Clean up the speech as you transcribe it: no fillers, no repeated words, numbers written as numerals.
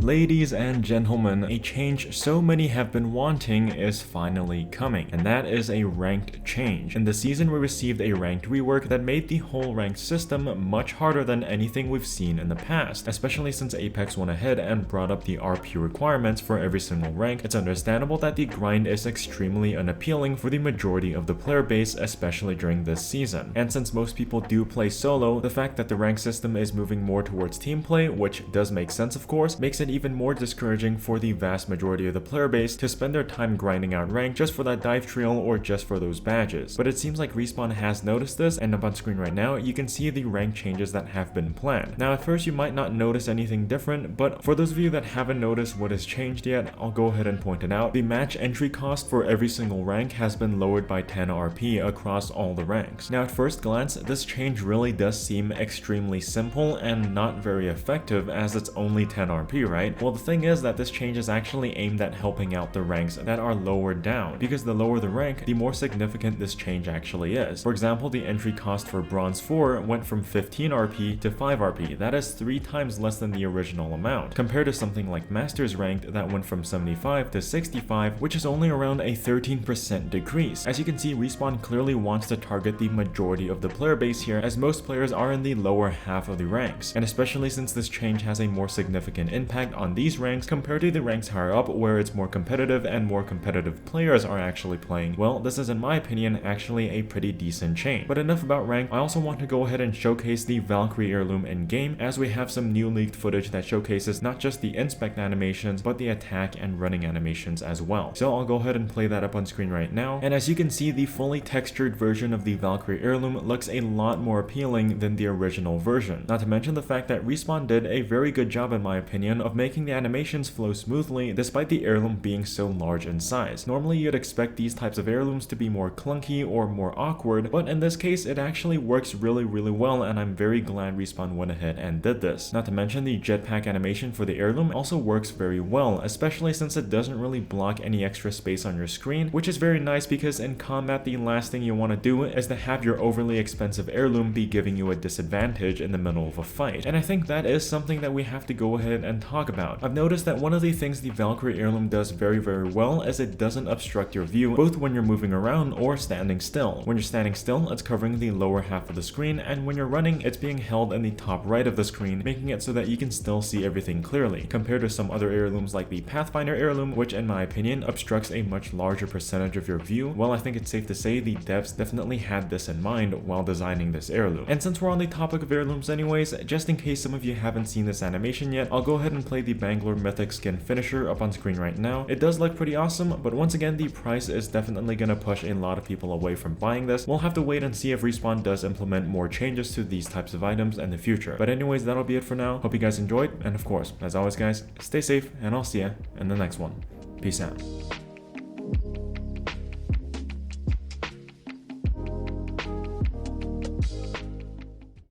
Ladies and gentlemen, a change so many have been wanting is finally coming, and that is a ranked change. In the season, we received a ranked rework that made the whole ranked system much harder than anything we've seen in the past, especially since Apex went ahead and brought up the RP requirements for every single rank. It's understandable that the grind is extremely unappealing for the majority of the player base, especially during this season. And since most people do play solo, the fact that the rank system is moving more towards team play, which does make sense of course, makes it even more discouraging for the vast majority of the player base to spend their time grinding out rank just for that dive trail or just for those badges. But it seems like Respawn has noticed this, and up on screen right now you can see the rank changes that have been planned. Now at first you might not notice anything different, but for those of you that haven't noticed what has changed yet, I'll go ahead and point it out. The match entry cost for every single rank has been lowered by 10 RP across all the ranks. Now at first glance, this change really does seem extremely simple and not very effective, as it's only 10 RP, right? Well, the thing is that this change is actually aimed at helping out the ranks that are lower down, because the lower the rank, the more significant this change actually is. For example, the entry cost for Bronze 4 went from 15 RP to 5 RP. That is 3 times less than the original amount, compared to something like Masters ranked that went from 75 to 65, which is only around a 13% decrease. As you can see, Respawn clearly wants to target the majority of the player base here, as most players are in the lower half of the ranks, and especially since this change has a more significant impact on these ranks compared to the ranks higher up where it's more competitive and more competitive players are actually playing. Well, this is in my opinion actually a pretty decent change. But enough about rank, I also want to go ahead and showcase the Valk Heirloom in game, as we have some new leaked footage that showcases not just the inspect animations but the attack and running animations as well. So I'll go ahead and play that up on screen right now, and as you can see, the fully textured version of the Valk Heirloom looks a lot more appealing than the original version. Not to mention the fact that Respawn did a very good job in my opinion of making the animations flow smoothly despite the heirloom being so large in size. Normally you'd expect these types of heirlooms to be more clunky or more awkward, but in this case it actually works really well, and I'm very glad Respawn went ahead and did this. Not to mention the jetpack animation for the heirloom also works very well, especially since it doesn't really block any extra space on your screen, which is very nice because in combat the last thing you want to do is to have your overly expensive heirloom be giving you a disadvantage in the middle of a fight. And I think that is something that we have to go ahead and talk about. I've noticed that one of the things the Valk Heirloom does very well is it doesn't obstruct your view both when you're moving around or standing still. When you're standing still, it's covering the lower half of the screen, and when you're running, it's being held in the top right of the screen, making it so that you can still see everything clearly, compared to some other heirlooms like the Pathfinder heirloom, which in my opinion obstructs a much larger percentage of your view. Well, I think it's safe to say the devs definitely had this in mind while designing this heirloom. And since we're on the topic of heirlooms anyways, just in case some of you haven't seen this animation yet, I'll go ahead and play the Bangalore Mythic skin finisher up on screen right now. It does look pretty awesome, but once again the price is definitely gonna push a lot of people away from buying this. We'll have to wait and see if Respawn does implement more changes to these types of items in the future. But anyways, that'll be it for now. Hope you guys enjoyed, and of course, as always guys, stay safe, and I'll see ya in the next one. Peace out.